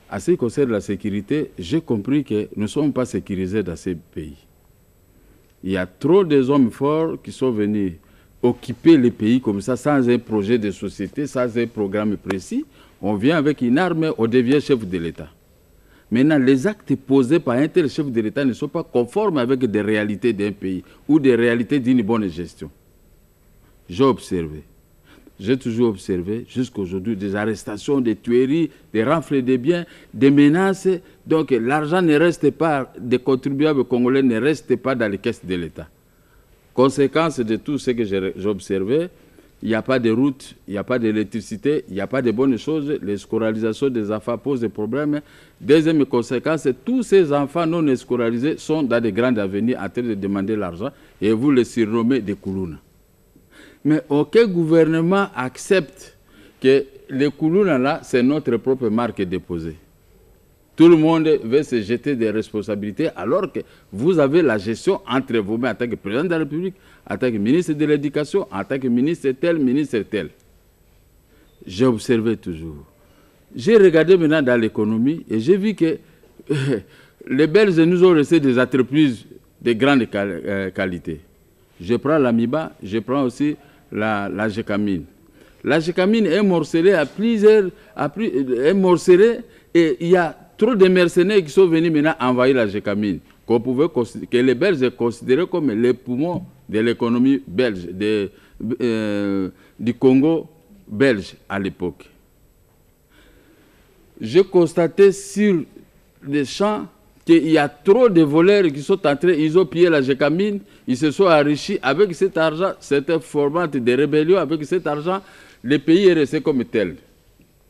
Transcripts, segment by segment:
à ce qui concerne la sécurité, j'ai compris que nous ne sommes pas sécurisés dans ces pays. Il y a trop d'hommes forts qui sont venus occuper les pays comme ça, sans un projet de société, sans un programme précis. On vient avec une arme, on devient chef de l'État. Maintenant, les actes posés par un tel chef de l'État ne sont pas conformes avec des réalités d'un pays ou des réalités d'une bonne gestion. J'ai toujours observé, jusqu'à aujourd'hui, des arrestations, des tueries, des rafles de biens, des menaces. Donc l'argent ne reste pas, des contribuables congolais ne restent pas dans les caisses de l'État. Conséquence de tout ce que j'ai observé, il n'y a pas de route, il n'y a pas d'électricité, il n'y a pas de bonnes choses, les scolarisations des enfants posent des problèmes. Deuxième conséquence, tous ces enfants non scolarisés sont dans des grandes avenues en train de demander l'argent et vous les surnommez des Koulouna. Mais aucun gouvernement accepte que les Koulouna là, c'est notre propre marque déposée. Tout le monde veut se jeter des responsabilités alors que vous avez la gestion entre vous-mêmes en tant que président de la République, en tant que ministre de l'Éducation, en tant que ministre tel, ministre tel. J'ai observé toujours. J'ai regardé maintenant dans l'économie et j'ai vu que les Belges nous ont laissé des entreprises de grande qualité. Je prends l'Amiba, je prends aussi la Gécamine. La Gécamine est morcelée est morcelée et il y a trop de mercenaires qui sont venus maintenant envahir la Gécamine, que les Belges considéraient comme les poumons de l'économie belge, du Congo belge à l'époque. J'ai constaté sur les champs qu'il y a trop de voleurs qui sont entrés, ils ont pillé la Gécamine, ils se sont enrichis avec cet argent, cette format de rébellion, avec cet argent, le pays est resté comme tel.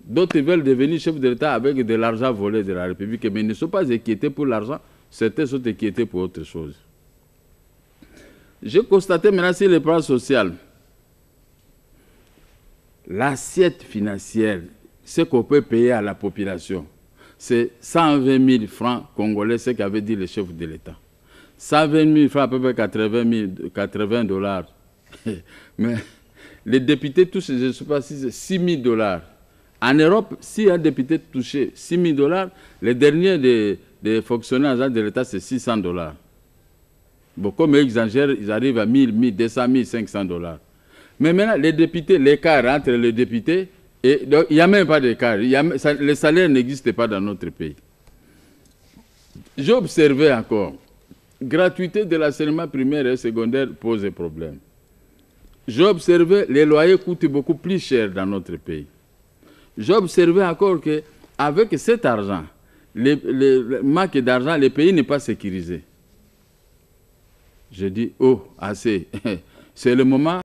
D'autres veulent devenir chefs de l'État avec de l'argent volé de la République, mais ils ne sont pas inquiétés pour l'argent, certains sont inquiétés pour autre chose. J'ai constaté maintenant sur le plan social, l'assiette financière, ce qu'on peut payer à la population, c'est 120 000 francs congolais, ce qu'avait dit le chef de l'État. 120 000 francs, à peu près 80 $. Mais les députés touchent, je ne sais pas si c'est 6 000 $. En Europe, si un député touchait 6 000 $, les derniers des fonctionnaires de l'État, c'est 600 $. Bon, comme ils exagèrent, ils arrivent à 1 000, 1 200, 1 500 $. Mais maintenant, les députés, l'écart entre les députés, et donc, il n'y a même pas d'écart. Les salaires n'existent pas dans notre pays. J'ai observé encore, gratuité de l'enseignement primaire et secondaire pose des problèmes. J'ai observé les loyers coûtent beaucoup plus cher dans notre pays. J'ai observé encore qu'avec cet argent, le manque d'argent, le pays n'est pas sécurisé. Je dis, oh, assez. C'est le moment